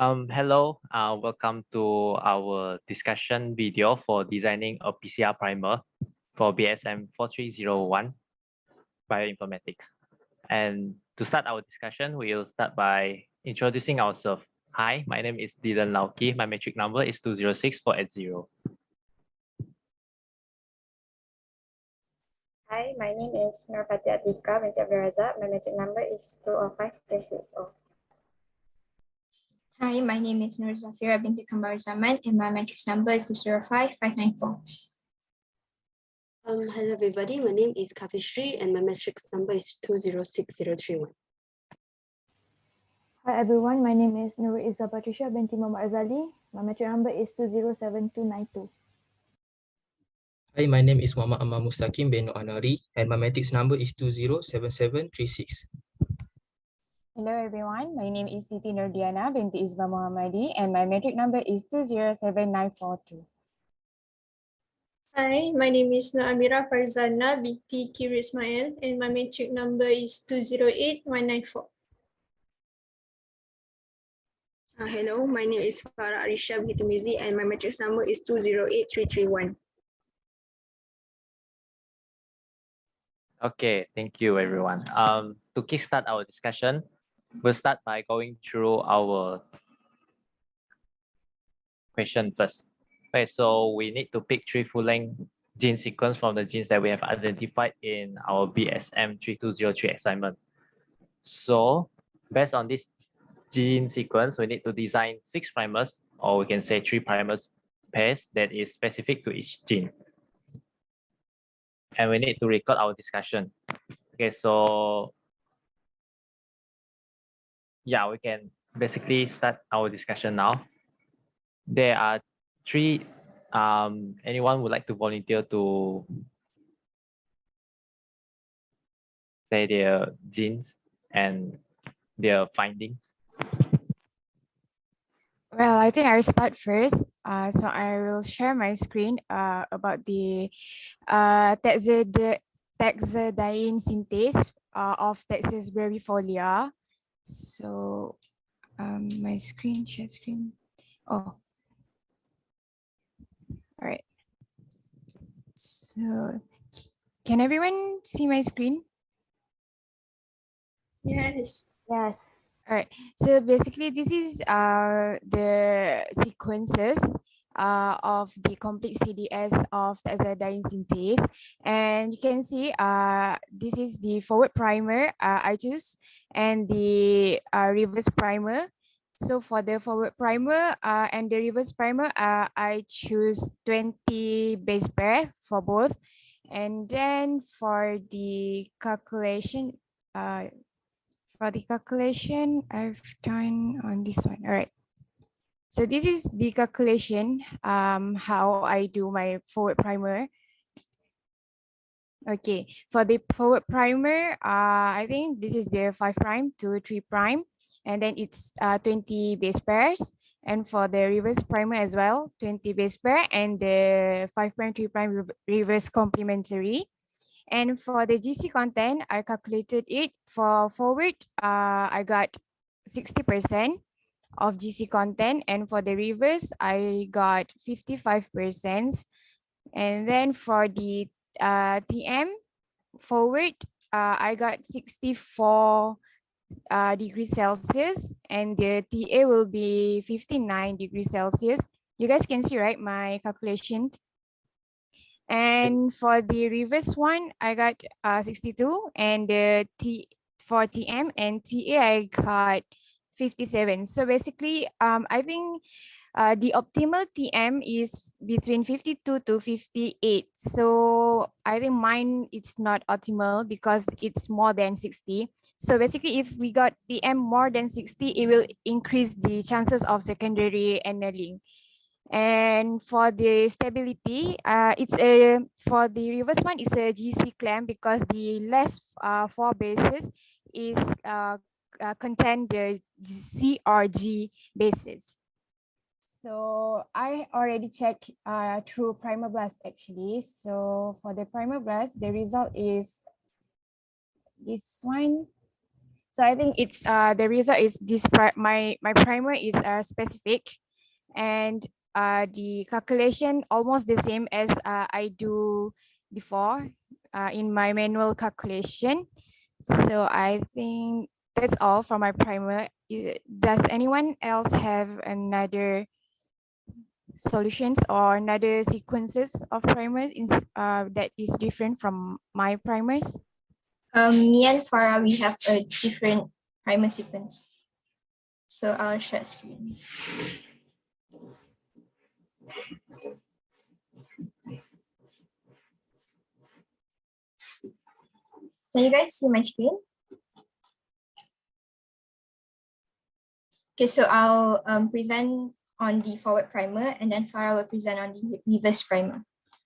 Hello, welcome to our discussion video for designing a PCR primer for BSM 4301 Bioinformatics. And to start our discussion, we'll start by introducing ourselves. Hi, my name is Dylan Lauki. My metric number is 206480. Hi, my name is Nurfati Atika binti Abduraza. My metric number is 205360. Hi, my name is Nur Zafira binti Kambar Zaman and my matrix number is 205594. Hello everybody, my name is Kavishri and my matrix number is 206031. Hi everyone, my name is Nurul Izzah Patricia binti Muhammad Azali. My metric number is 207292. Hi, my name is Muhammad Ammar Mustaqim bin Anari and my matrix number is 207736. Hello everyone, my name is Siti Nurdiana binti Isba Muhammadi and my metric number is 207942. Hi, my name is Nur Amira Farzana binti Kiri Ismail and my metric number is 208194. Hello, my name is Farah Arisha binti Mizi and my matrix number is 208331. Okay, thank you everyone. To kickstart our discussion, we'll start by going through our question first. Okay, so we need to pick 3 full-length gene sequence from the genes that we have identified in our BSM 3203 assignment. So based on this gene sequence, we need to design 6 primers, or we can say 3 primers pairs that is specific to each gene. And we need to record our discussion. Okay, so yeah, we can basically start our discussion now. There are 3, anyone would like to volunteer to say their genes and their findings? Well, I think I'll start first. So I will share my screen about the taxadiene synthase of Taxus brevifolia. So my screen, share screen. Oh, all right. So can everyone see my screen? Yes. Yes. All right. So basically, this is the sequences of the complete CDS of the taxadiene synthase, and you can see this is the forward primer I choose and the reverse primer. So for the forward primer and the reverse primer, I choose 20 base pair for both, and then for the calculation. For the calculation, I've done on this one. All right. So this is the calculation, how I do my forward primer. Okay, for the forward primer, I think this is the 5' to 3', and then it's 20 base pairs. And for the reverse primer as well, 20 base pair and the 5', 3' reverse complementary. And for the GC content, I calculated it for forward. I got 60% of GC content, and for the reverse, I got 55%. And then for the TM forward, I got 64 degrees Celsius, and the TA will be 59 degrees Celsius. You guys can see, right, my calculation. And for the reverse one, I got 62, and for TM and TA, I got 57. So basically, I think the optimal TM is between 52 to 58. So I think mine it's not optimal because it's more than 60. So basically, if we got TM more than 60, it will increase the chances of secondary annealing. And for the stability, it's a for the reverse one, it's a GC clamp because the last 4 bases is contain the C or G bases. So I already checked through Primoblast actually. So for the Primoblast, the result is this one. So I think it's the result is this my primer is specific, and the calculation almost the same as I do before in my manual calculation. So I think that's all for my primer. Does anyone else have another solutions or another sequences of primers that is different from my primers? Me and Farah, we have a different primer sequence. So I'll share screen. Can you guys see my screen? Okay, so I'll present on the forward primer, and then Farah will present on the reverse primer.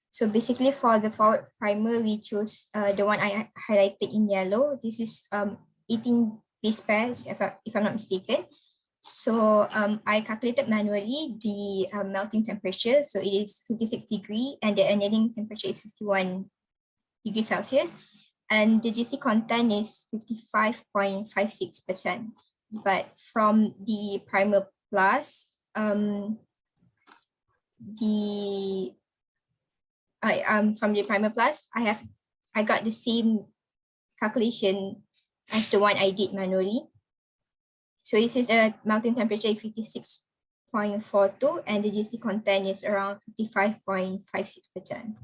So basically for the forward primer, we chose the one I highlighted in yellow. This is 18 base pairs, if I'm not mistaken. So I calculated manually the melting temperature. So it is 56 degree and the annealing temperature is 51 degrees Celsius. And the GC content is 55.56%. But from the primer plus, from the primer plus, I got the same calculation as the one I did manually. So this is the melting temperature is 56.42 and the GC content is around 55.56%.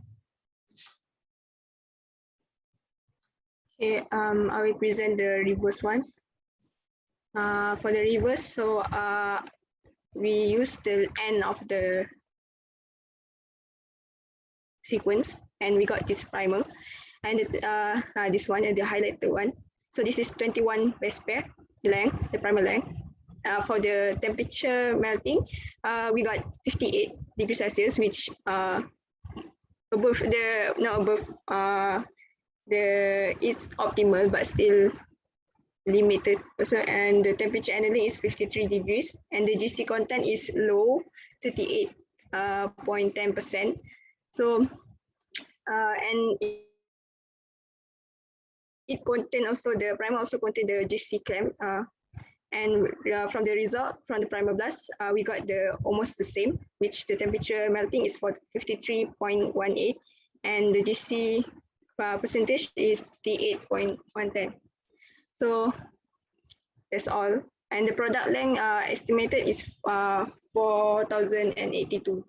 Okay, I will present the reverse one. For the reverse, so we use the end of the sequence and we got this primer and this one and the highlighted one. So this is 21 base pair length, the primer length. For the temperature melting, we got 58 degrees Celsius, which above the not above the it's optimal but still limited also, and the temperature annealing is 53 degrees and the GC content is low, 38.10%. So and it contain also the primer also contain the GC clamp, and from the result from the primer blast, we got the almost the same, which the temperature melting is for 53.18 and the GC percentage is 68.110. So that's all. And the product length estimated is 4082.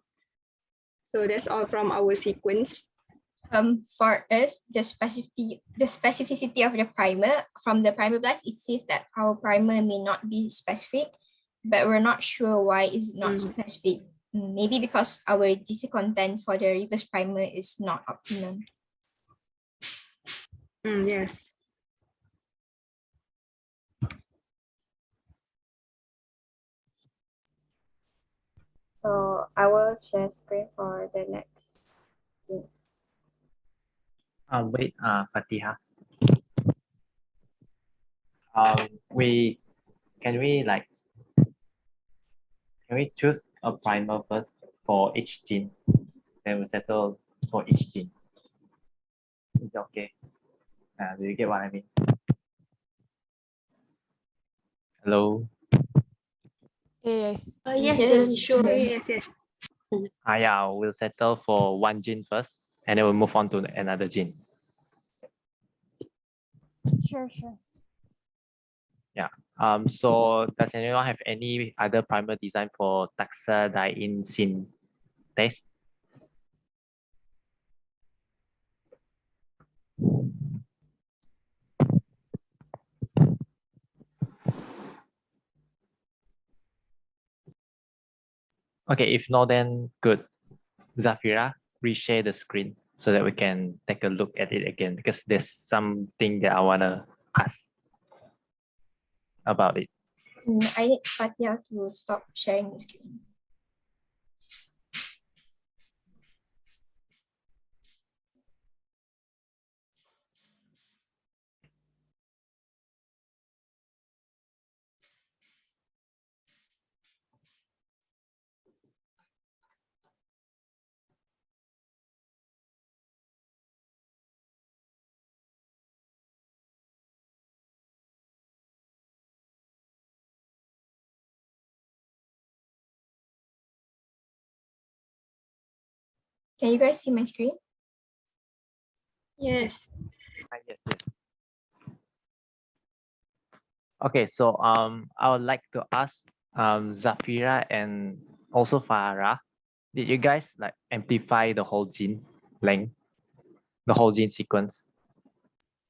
So that's all from our sequence. For us, the specificity of the primer from the primer blast, it says that our primer may not be specific, but we're not sure why it's not specific. Maybe because our GC content for the reverse primer is not optimum. Yes. So I will share screen for the next scene. Wait, Fatiha. Can we choose a primer first for each gene, then we settle for each gene. Is it okay? Do you get what I mean? Hello. Yes. Yes, Yes. sure. Yes, yes. Yeah, we'll settle for one gene first, and then we'll move on to another gene. Sure. Yeah. So does anyone have any other primer design for taxa diene syn test? Okay, if not, then good. Zafira, reshare the screen so that we can take a look at it again, because there's something that I wanna ask about it. I need Fatia to stop sharing the screen. Can you guys see my screen? Yes. Yes, yes. Okay, so I would like to ask Zafira and also Farah, did you guys like amplify the whole gene length, the whole gene sequence?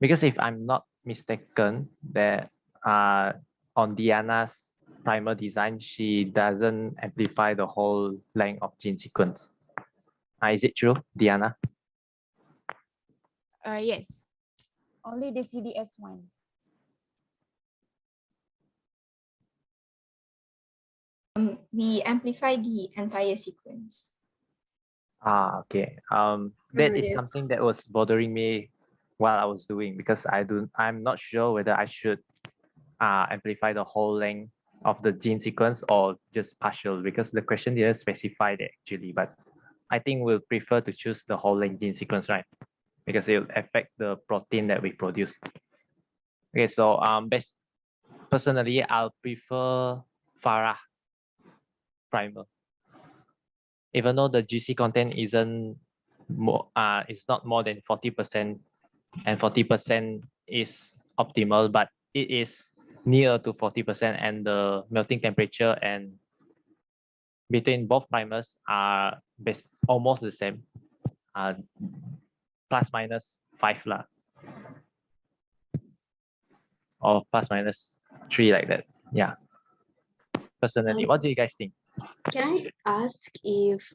Because if I'm not mistaken, that on Diana's primer design, she doesn't amplify the whole length of gene sequence. Is it true, Diana? Yes, only the CDS one. We amplify the entire sequence. Okay. That is yes. something that was bothering me while I was doing, because I'm not sure whether I should amplify the whole length of the gene sequence or just partial, because the question didn't specify that actually, but I think we'll prefer to choose the whole length gene sequence, right? Because it will affect the protein that we produce. Okay, so personally, I'll prefer Farah primer. Even though the GC content isn't more, it's not more than 40%, and 40% is optimal, but it is near to 40%, and the melting temperature and between both primers are almost the same, plus minus 5 lah, or plus minus 3 like that. Yeah. Personally, what do you guys think? Can I ask if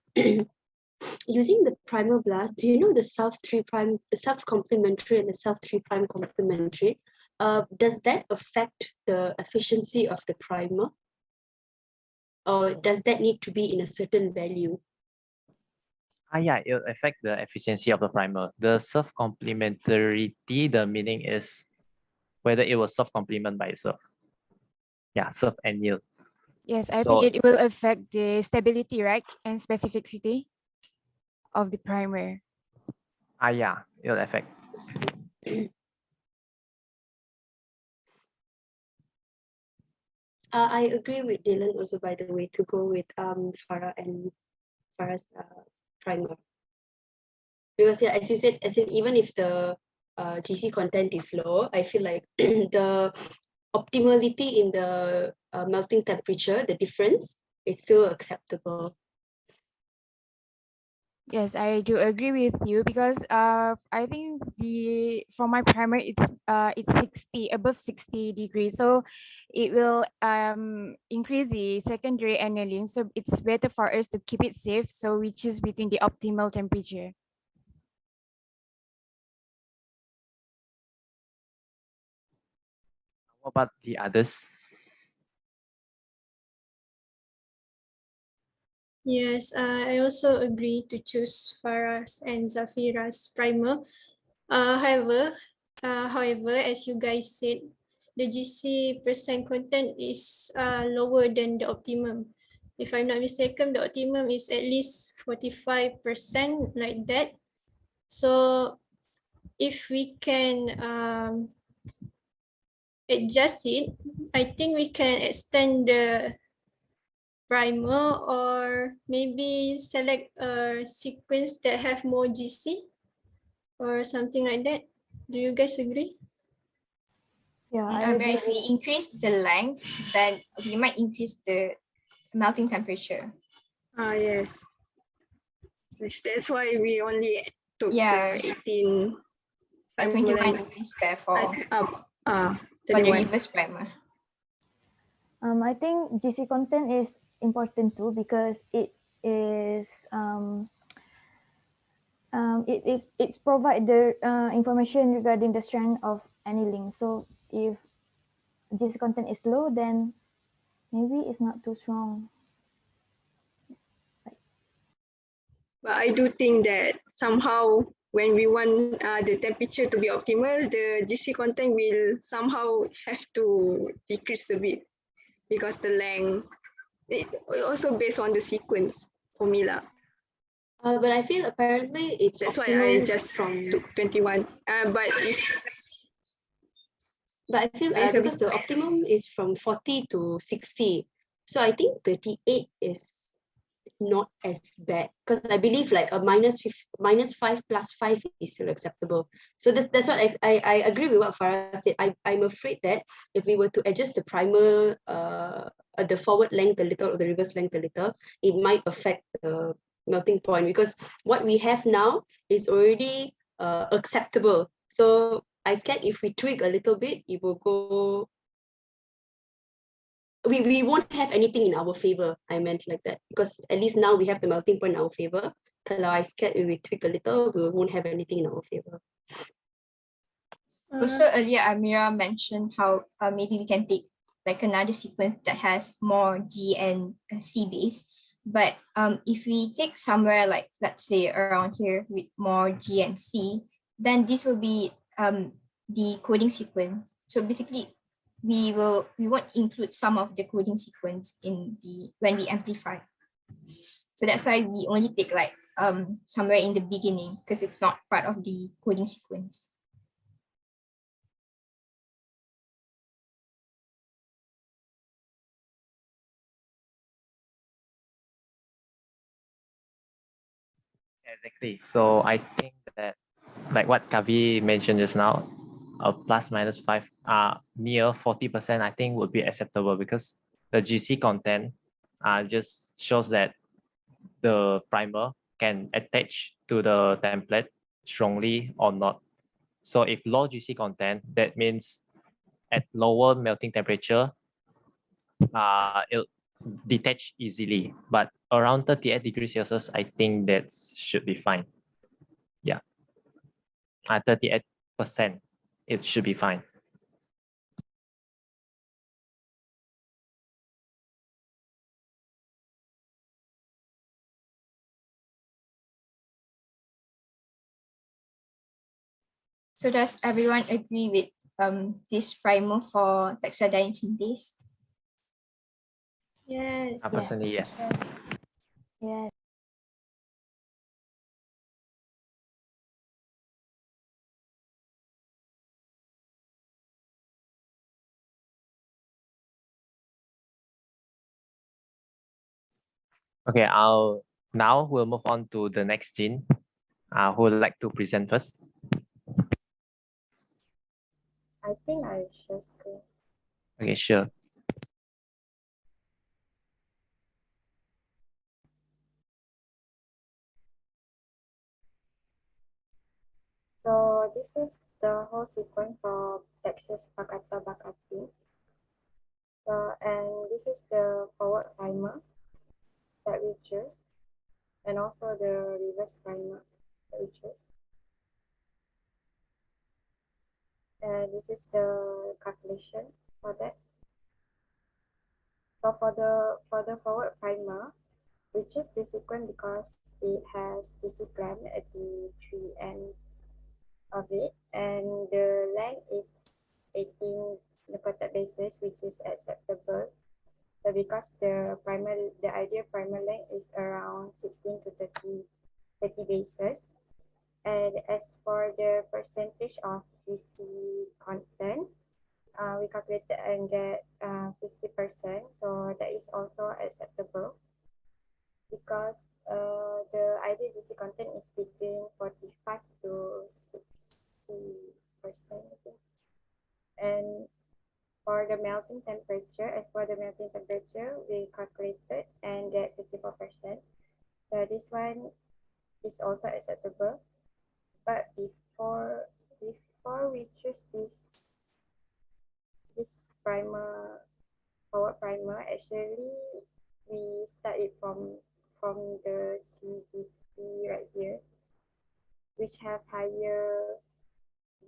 using the primer blast, do you know the self-3' the self-complementary and the self-3' complementary? Does that affect the efficiency of the primer? Or does that need to be in a certain value? Yeah, it'll affect the efficiency of the primer. The self-complementarity, the meaning is whether it will self-complement by itself. Yeah, self and yield. Yes, I So- think it will affect the stability, right, and specificity of the primer. Yeah, it'll affect. I agree with Dylan also, by the way, to go with Farah and Farah's primer. Because yeah, as you said, as in even if the GC content is low, I feel like the optimality in the melting temperature, the difference is still acceptable. Yes, I do agree with you, because I think for my primer it's 60 above 60 degrees, so it will increase the secondary annealing. So it's better for us to keep it safe. So we choose between the optimal temperature. What about the others? Yes, I also agree to choose Farah's and Zafira's primer. However, as you guys said, the GC percent content is lower than the optimum. If I'm not mistaken, the optimum is at least 45%, like that. So if we can adjust it, I think we can extend the primer, or maybe select a sequence that have more GC or something like that. Do you guys agree? Yeah, I But if agree. we increase the length, then we might increase the melting temperature. Yes. That's why we only took Yeah. the 18. But 21 is fair for the 21. reverse primer. I think GC content is important too, because it's provide the information regarding the strength of annealing. So if GC content is low, then maybe it's not too strong. But I do think that somehow when we want the temperature to be optimal, the GC content will somehow have to decrease a bit, because the length, it also based on the sequence for me lah. But I feel apparently it's That's why I optimal just from. took 21. But I feel because the optimum is from 40 to 60. So I think 38 is not as bad, because I believe like a -5 + 5 is still acceptable. So that's what I agree with what Farah said. I'm afraid that if we were to adjust the primer, the forward length a little or the reverse length a little, it might affect the melting point, because what we have now is already acceptable. So I scared if we tweak a little bit, it will go. We won't have anything in our favor. I meant like that, because at least now we have the melting point in our favor. Kalau I scared if we tweak a little, we won't have anything in our favor. Also earlier, Amira mentioned how maybe we can take like another sequence that has more G and C base. But if we take somewhere like, let's say around here with more G and C, then this will be the coding sequence. So basically, we won't include some of the coding sequence in the when we amplify. So that's why we only take like somewhere in the beginning, because it's not part of the coding sequence. Exactly. So I think that, like what Kavi mentioned just now, a ±5 near 40%, I think would be acceptable, because the GC content just shows that the primer can attach to the template strongly or not. So if low GC content, that means at lower melting temperature, it'll detach easily. But around 38 degrees Celsius, I think that should be fine. Yeah, 38%, it should be fine. So does everyone agree with this primer for Taxadiene synthase? Yes. Personally, yes. Yes. Okay, now we'll move on to the next gene. Who would like to present first? I think I just go. Okay, sure. So this is the whole sequence for Texas Bakata Bakati. So, and this is the forward primer that we choose, and also the reverse primer that we choose. And this is the calculation for that. So for the forward primer, we choose this sequence because it has GC clamp at the three end of it, and the length is 18 nucleotide bases, which is acceptable. So because the ideal primer length is around 16 to 30 bases. And as for the percentage of GC content, we calculated and get 50%. So that is also acceptable, because the ideal GC content is between 45 to 60%, I think. And for the melting temperature, we calculated and get 54%. So this one is also acceptable. But before we choose this primer, forward primer, actually we started from the CGP right here, which have higher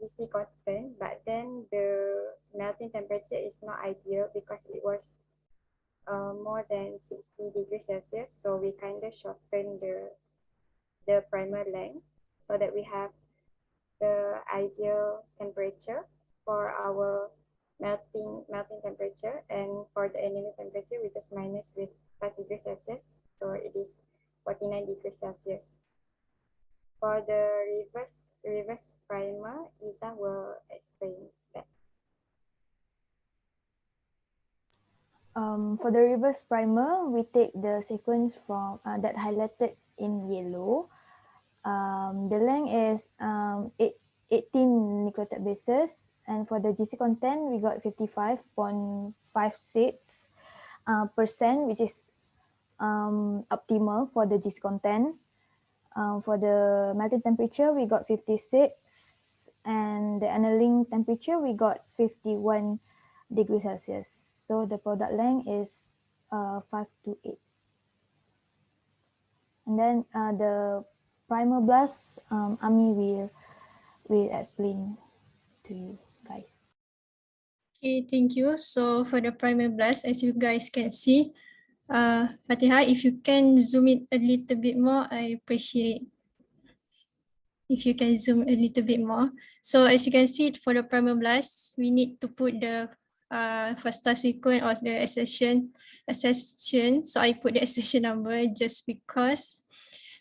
GC content, but then the melting temperature is not ideal because it was more than 60 degrees Celsius. So we kind of shorten the primer length so that we have the ideal temperature for our melting temperature, and for the annealing temperature we just minus with 5 degrees Celsius, so it is 49 degrees Celsius. For the reverse primer, Iza will explain that. For the reverse primer, we take the sequence from that highlighted in yellow. The length is 18 nucleotide bases, and for the GC content, we got 55.56%, which is optimal for the GC content. For the melting temperature, we got 56, and the annealing temperature, we got 51 degrees Celsius. So the product length is 5 to 8. And then the primer blast, Ami will explain to you guys. Okay, thank you. So for the primer blast, as you guys can see, Fatiha, if you can zoom it a little bit more, I appreciate it. If you can zoom a little bit more. So as you can see, for the primer blast, we need to put the FASTA sequence or the accession. So I put the accession number just because.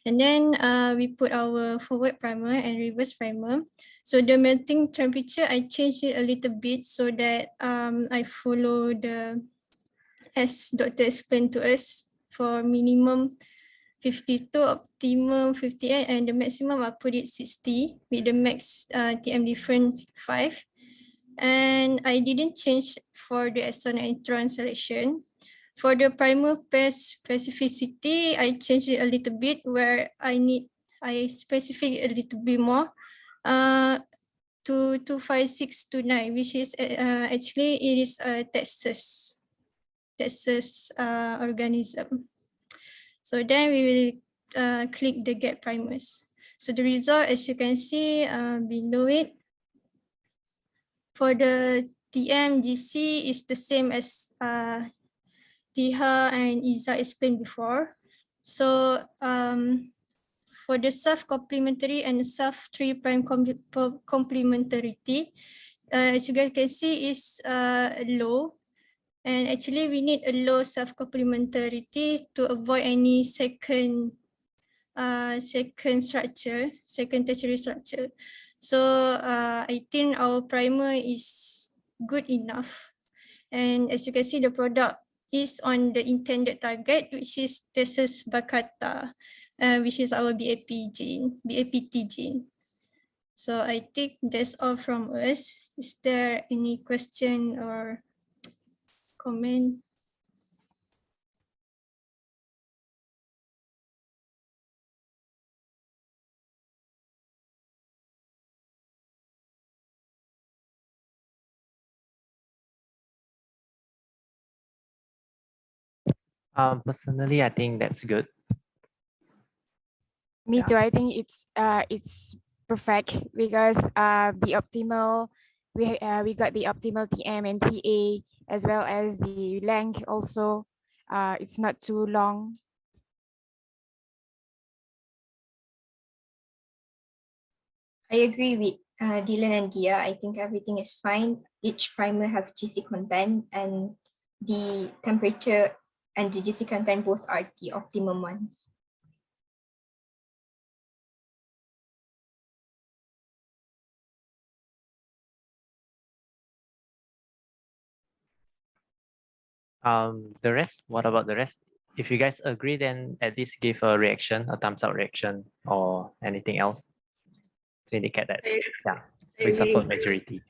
And then we put our forward primer and reverse primer. So the melting temperature, I changed it a little bit so that I follow the, as Dr. explained to us, for minimum 52, optimum 58, and the maximum I put it 60 with the max TM different 5. And I didn't change for the exon and intron selection. For the primer pair specificity, I changed it a little bit where I specify a little bit more to 25629, which is actually it is a Texas organism. So then we will click the get primers. So the result, as you can see below it, for the TMGC is the same as Tiha and Iza explained before. So for the self-complementary and self-3' complementarity, as you guys can see, is low. And actually, we need a low self-complementarity to avoid any second structure, second tertiary structure. So I think our primer is good enough. And as you can see, the product is on the intended target, which is Tessus baccata, which is our BAPT gene. So I think that's all from us. Is there any question or comment? Personally, I think that's good. Me Yeah. too. I think it's perfect because the optimal we got the optimal TM and TA as well as the length also. It's not too long. I agree with Dylan and Dia. I think everything is fine. Each primer have GC content, and the temperature and the GC content both are the optimum ones. The rest, what about the rest? If you guys agree, then at least give a reaction, a thumbs up reaction, or anything else to indicate that, yeah, we support majority.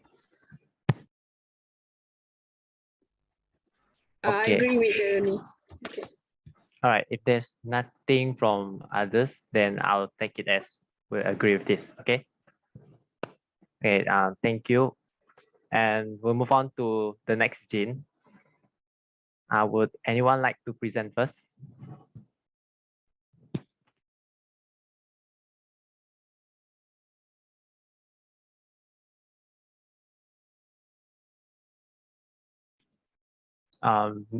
I Okay. agree with the All right, if there's nothing from others, then I'll take it as we agree with this, okay? Okay, thank you. And we'll move on to the next gene. Would anyone like to present first?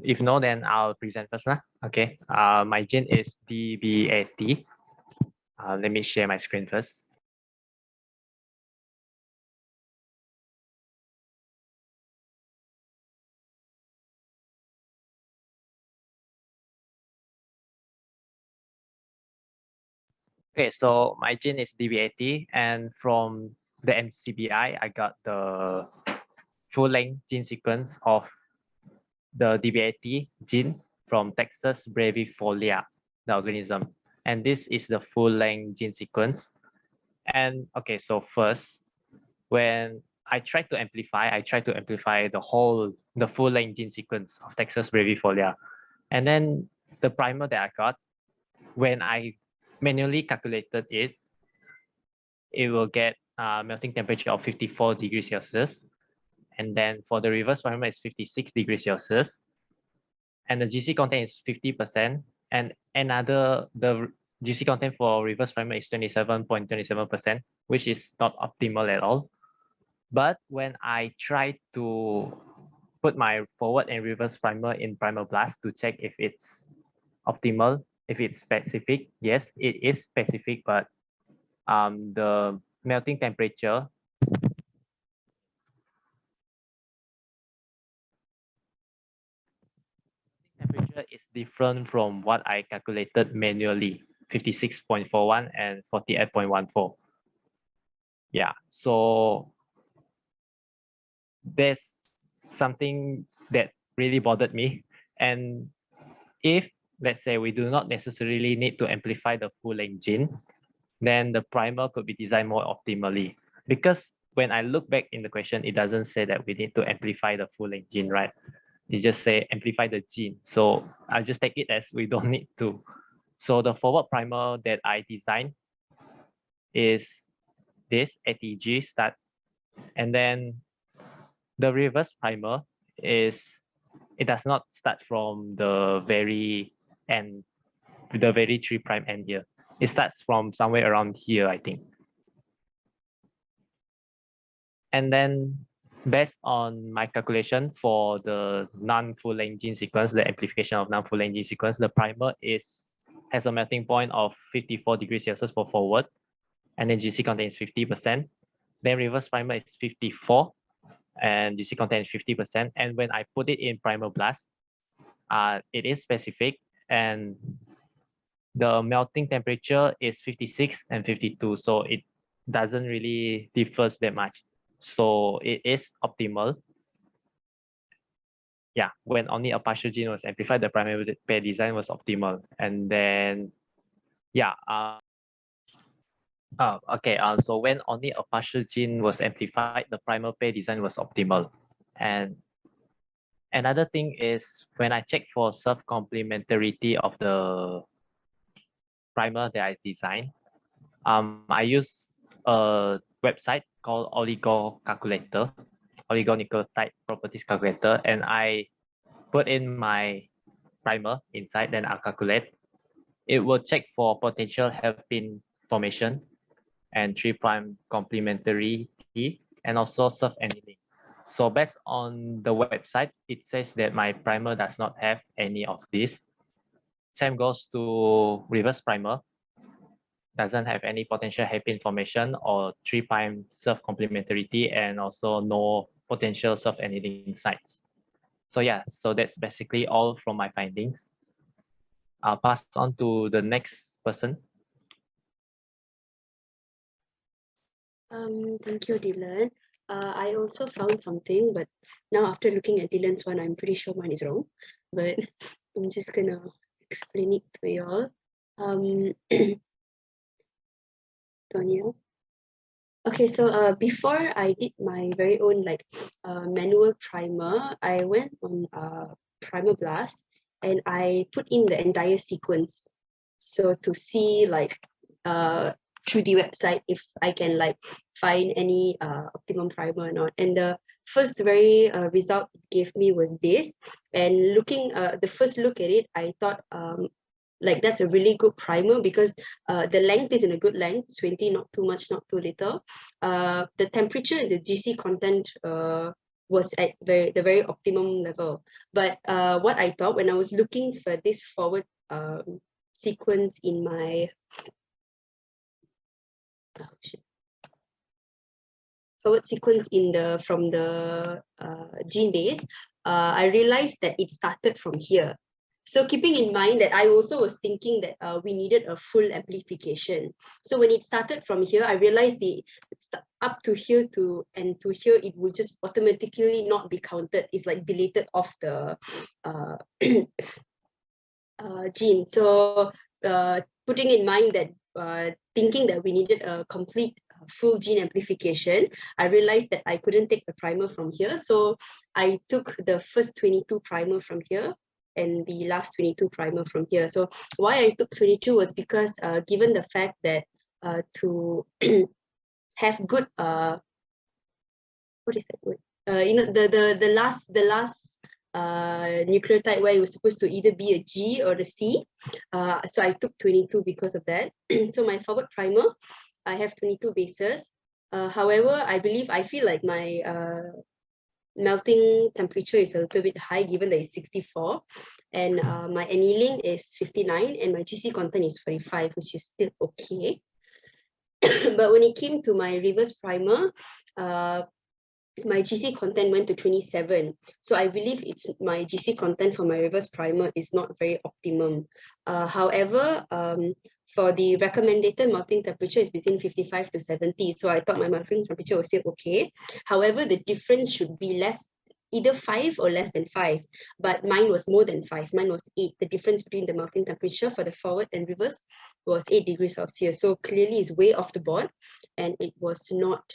If no, then I'll present first. Okay, my gene is DBAT. Let me share my screen first. Okay, so my gene is DBAT, and from the NCBI, I got the full-length gene sequence of the DBAT gene from Texas brevifolia, the organism. And this is the full-length gene sequence. And okay, so first, when I try to amplify the full-length gene sequence of Texas brevifolia. And then the primer that I got, when I manually calculated it, it will get melting temperature of 54 degrees Celsius. And then for the reverse primer, it's 56 degrees Celsius. And the GC content is 50%. And the GC content for reverse primer is 27.27%, which is not optimal at all. But when I try to put my forward and reverse primer in Primer Blast to check if it's optimal, if it's specific, yes, it is specific, but the melting temperature is different from what I calculated manually, 56.41 and 48.14. Yeah, so there's something that really bothered me. And if, let's say, we do not necessarily need to amplify the full-length gene, then the primer could be designed more optimally. Because when I look back in the question, it doesn't say that we need to amplify the full-length gene, right? It just say amplify the gene. So I'll just take it as we don't need to. So the forward primer that I designed is this ATG start. And then the reverse primer is, it does not start from the very end, the very 3' end here. It starts from somewhere around here, I think. And then based on my calculation for the non-full-length gene sequence, the amplification of non-full-length gene sequence, the primer has a melting point of 54 degrees Celsius for forward, and then GC content is 50%. Then reverse primer is 54, and GC content is 50%. And when I put it in Primer Blast, it is specific, and the melting temperature is 56 and 52, so it doesn't really differ that much. So it is optimal. Yeah, when only a partial gene was amplified, the primary pair design was optimal. And then, yeah, so when only a partial gene was amplified, the primer pair design was optimal. And another thing is when I check for self-complementarity of the primer that I designed, I use a website called oligonucleotide properties calculator, and I put in my primer inside, then I'll calculate. It will check for potential hairpin formation and 3' complementarity, and also self-annealing. So based on the website, it says that my primer does not have any of this. Same goes to reverse primer. Doesn't have any potential hairpin formation or 3' self-complementarity, and also no potential self-annealing sites. So yeah, so that's basically all from my findings. I'll pass on to the next person. Thank you, Dylan. I also found something, but now after looking at Dylan's one, I'm pretty sure mine is wrong. But I'm just gonna explain it to y'all. Daniel. Okay, so before I did my very own manual primer, I went on Primer Blast and I put in the entire sequence. So to see through the website if I can find any optimum primer or not. And the first very result it gave me was this. And looking the first look at it, I thought that's a really good primer because the length is in a good length, 20, not too much, not too little. The temperature and the GC content was at the very optimum level. But what I thought when I was looking for this forward sequence in my forward sequence from the gene base, I realized that it started from here. So keeping in mind that I also was thinking that we needed a full amplification. So when it started from here, I realized it's up to here to here, it will just automatically not be counted. It's like deleted off the gene. So putting in mind that thinking that we needed a complete full gene amplification, I realized that I couldn't take the primer from here. So I took the first 22 primer from here and the last 22 primer from here. So why I took 22 was because given the fact that to have good what is that word? You know, the last nucleotide where it was supposed to either be a G or a C. So I took 22 because of that. So my forward primer, I have 22 bases. However, I feel like my melting temperature is a little bit high given that it's 64, and my annealing is 59, and my GC content is 45, which is still okay. But when it came to my reverse primer, my GC content went to 27. So I believe it's my GC content for my reverse primer is not very optimum. However, for the recommended melting temperature is between 55 to 70. So I thought my melting temperature was still okay. However, the difference should be less, either 5 or less than 5. But mine was more than 5. Mine was 8. The difference between the melting temperature for the forward and reverse was 8 degrees Celsius. So clearly it's way off the board, and it was not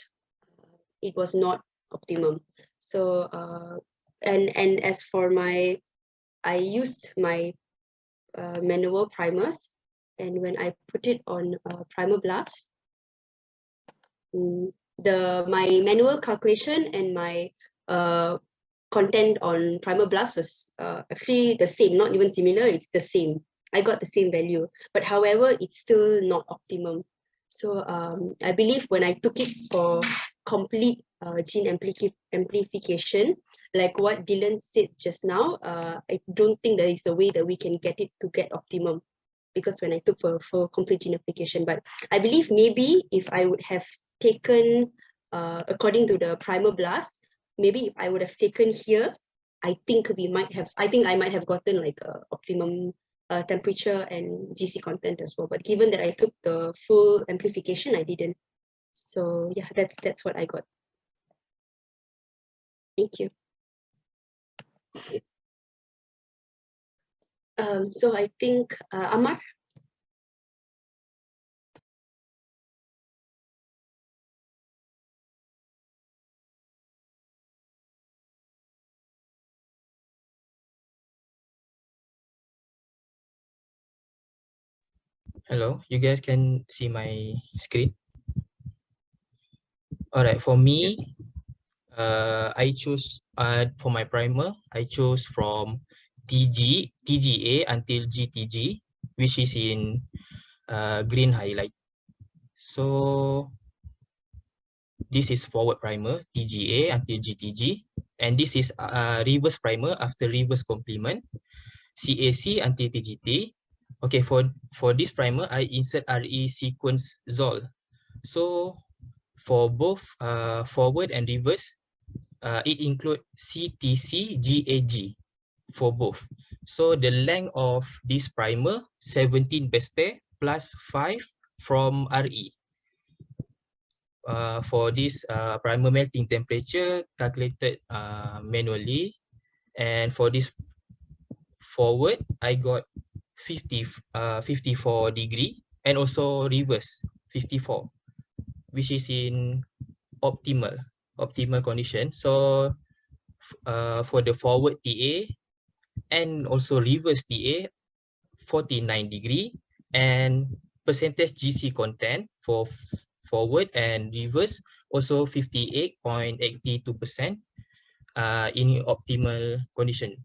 optimum. So and as for my, I used my manual primers, and when I put it on Primer Blast, my manual calculation and my content on Primer Blast was actually the same, not even similar, it's the same. I got the same value, but however, it's still not optimum. So I believe when I took it for complete gene amplification, like what Dylan said just now, I don't think there is a way that we can get it to get optimum, because when I took for complete gene amplification. But I believe maybe if I would have taken, according to the Primer Blast, maybe if I would have taken here, I think I might have gotten like a optimum temperature and GC content as well. But given that I took the full amplification, I didn't. So yeah, that's what I got. Thank you. So I think Amar. Hello, you guys can see my screen? All right, for me, I choose for my primer, I chose from TGA until GTG, which is in green highlight. So this is forward primer, TGA until GTG, and this is reverse primer after reverse complement, CAC until TGT. Okay, for this primer, I insert RE sequence ZOL. So for both forward and reverse, it includes CTC GAG for both. So the length of this primer, 17 base pair plus 5 from RE. For this primer melting temperature calculated manually, and for this forward, I got 54 degree, and also reverse 54, which is in optimal condition. So for the forward TA and also reverse TA, 49 degree, and percentage GC content for forward and reverse also 58.82% in optimal condition.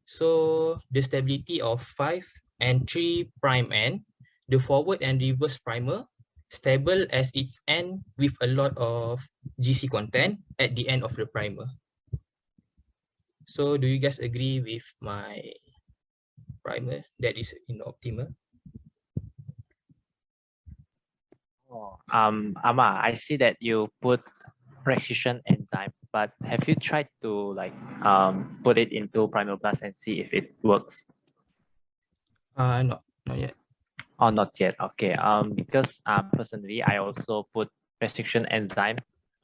So the stability of 5 and 3 prime end, the forward and reverse primer stable as its end with a lot of GC content at the end of the primer. So do you guys agree with my primer that is in optimal? Oh, Amma, I see that you put precision enzyme, but have you tried to like put it into Primer Blast and see if it works? Not yet. Oh, not yet. Okay. Because personally, I also put restriction enzyme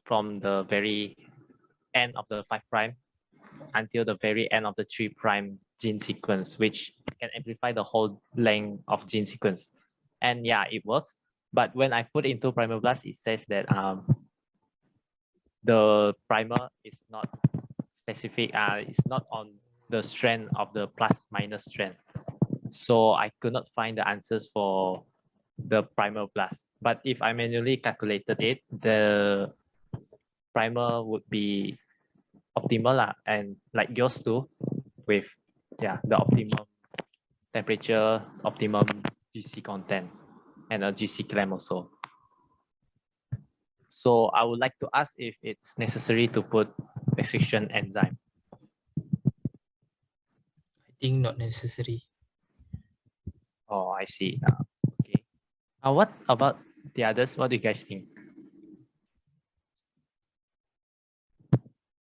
from the very end of the 5' until the very end of the 3' gene sequence, which can amplify the whole length of gene sequence. And yeah, it works. But when I put into Primoblast, it says that the primer is not specific. It's not on the strand of the plus minus strand. So I could not find the answers for the Primoblast. But if I manually calculated it, the primer would be optimal lah, and like yours too, with the optimum temperature, optimum GC content, and a GC clamp also. So I would like to ask if it's necessary to put restriction enzyme. I think not necessary. Oh, I see. Okay. What about the others? What do you guys think?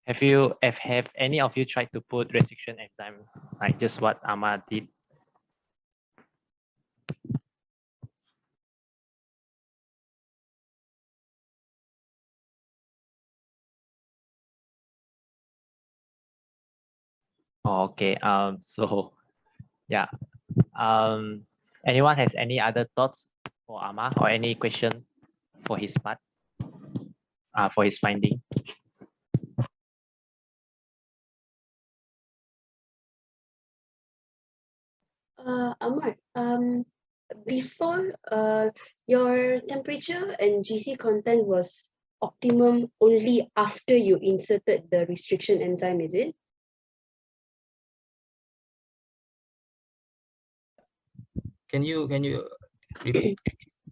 Have any of you tried to put restriction enzyme like just what Amma did? Oh, okay. So yeah. Anyone has any other thoughts for Amma or any question for his part? For his finding? Amar, before your temperature and GC content was optimum only after you inserted the restriction enzyme, is it? Can you repeat?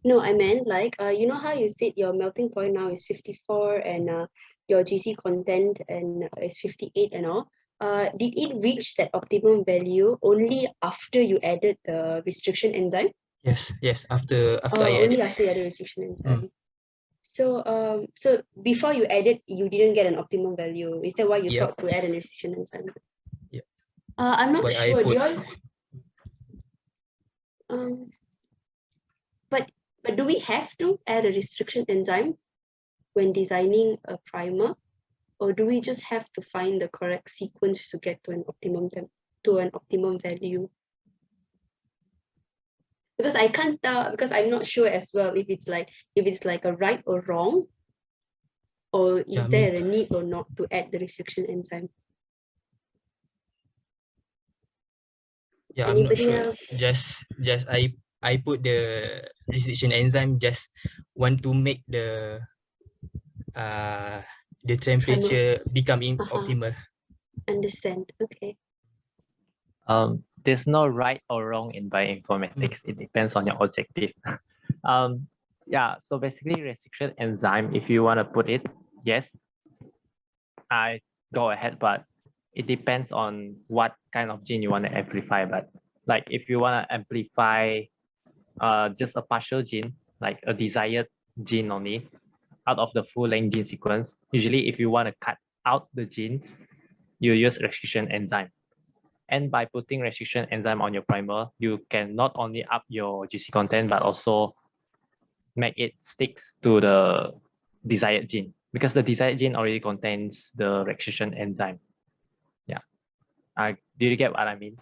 No, I meant like you know how you said your melting point now is 54 and your GC content and is 58 and all. Did it reach that optimum value only after you added the restriction enzyme? Yes, after I Only added. after you added restriction enzyme. So so before you added, you didn't get an optimum value. Is that why you thought to add a restriction enzyme? Yeah. I'm not sure. Do you all but do we have to add a restriction enzyme when designing a primer, or do we just have to find the correct sequence to get to an optimum value? Because I can't tell, because I'm not sure as well if it's like a right or wrong, or is there a need or not to add the restriction enzyme? Yeah, Anybody I'm not else? sure. Just I put the restriction enzyme, just want to make the temperature become optimal. Understand. Okay. There's no right or wrong in bioinformatics. It depends on your objective. Yeah, so basically restriction enzyme, if you want to put it, yes, I go ahead, but it depends on what kind of gene you want to amplify. But like if you want to amplify just a partial gene, like a desired gene only, out of the full length gene sequence, usually if you want to cut out the genes, you use restriction enzyme. And by putting restriction enzyme on your primer, you can not only up your GC content, but also make it sticks to the desired gene, because the desired gene already contains the restriction enzyme. Yeah. Do you get what I mean?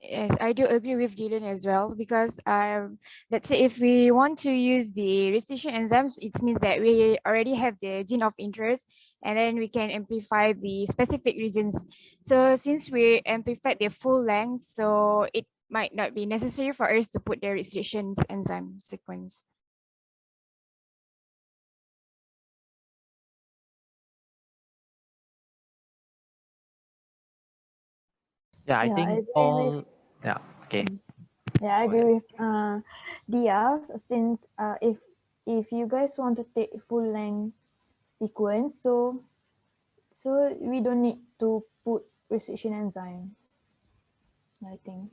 Yes, I do agree with Dylan as well, because let's say if we want to use the restriction enzymes, it means that we already have the gene of interest, and then we can amplify the specific regions. So since we amplified the full length, so it might not be necessary for us to put the restrictions enzyme sequence. Yeah, I think all. Yeah. Okay. Yeah, I agree with Dia. Since if you guys want to take full length sequence, so we don't need to put restriction enzyme, I think.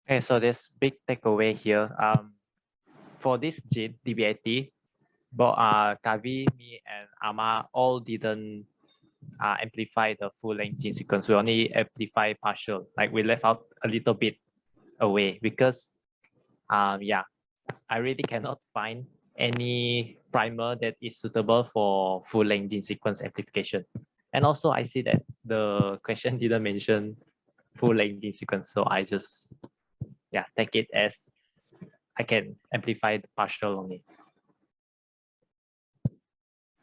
Okay, so this big takeaway here. For this gene DBAT, both Kavi, me, and Amma all didn't amplify the full length gene sequence. We only amplify partial, like we left out a little bit away because yeah, I really cannot find any primer that is suitable for full length gene sequence amplification. And also I see that the question didn't mention full length gene sequence, so I just take it as I can amplify the partial only.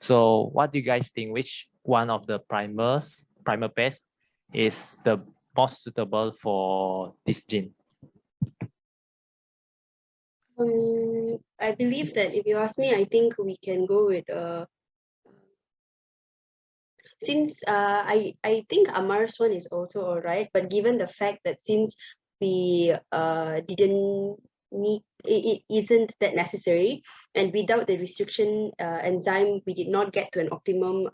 So what do you guys think? Which one of the primer pairs is the most suitable for this gene? I believe that if you ask me, I think we can go with since I think Amar's one is also alright, but given the fact that since we didn't need it isn't that necessary, and without the restriction enzyme we did not get to an optimum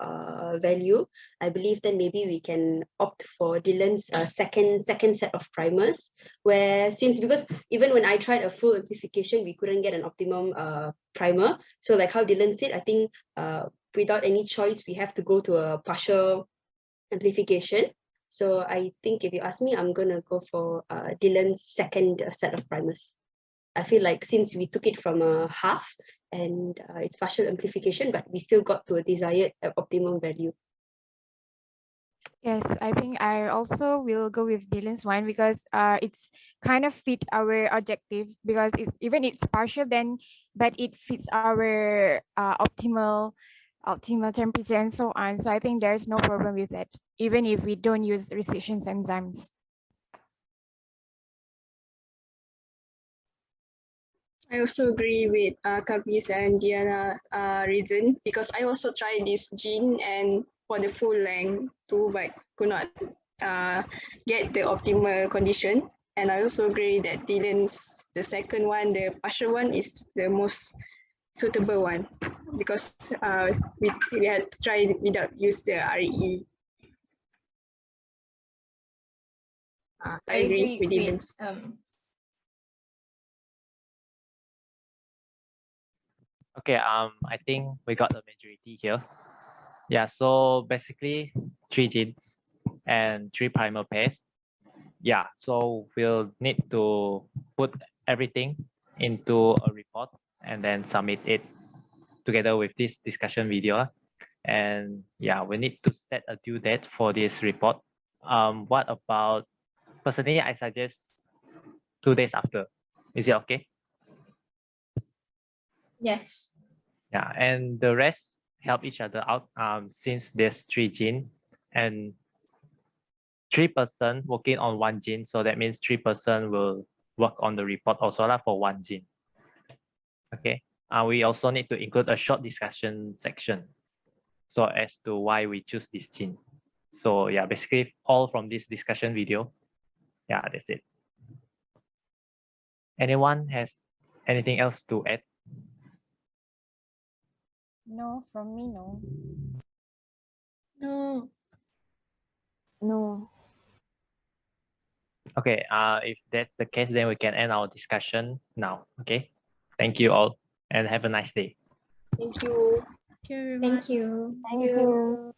value, I believe that maybe we can opt for Dylan's second set of primers, where because even when I tried a full amplification we couldn't get an optimum primer. So like how Dylan said, I think without any choice we have to go to a partial amplification. So I think if you ask me, I'm gonna go for Dylan's second set of primers. I feel like since we took it from a half and it's partial amplification, but we still got to a desired optimum value. Yes, I think I also will go with Dylan's one because it's kind of fit our objective, because it's partial then, but it fits our optimal temperature and so on. So I think there's no problem with that, even if we don't use restriction enzymes. I also agree with Kavis and Diana's reason, because I also tried this gene and for the full length too, but could not get the optimal condition. And I also agree that Dylan's, the second one, the partial one, is the most suitable one, because we had tried without use the RE. I agree with Dylan's. Okay, I think we got the majority here. Yeah, so basically 3 genes and 3 primer pairs. Yeah, so we'll need to put everything into a report and then submit it together with this discussion video. And yeah, we need to set a due date for this report. What about, personally, I suggest 2 days after. Is it okay? Yes. Yeah, and the rest help each other out since there's 3 genes and 3 person working on 1 gene. So that means 3 person will work on the report also for 1 gene. Okay. We also need to include a short discussion section so as to why we choose this gene. So yeah, basically all from this discussion video. Yeah, that's it. Anyone has anything else to add? No, from me, no. No. No. Okay, if that's the case, then we can end our discussion now. Okay. Thank you all and have a nice day. Thank you. Thank you very Thank much. you. Thank you.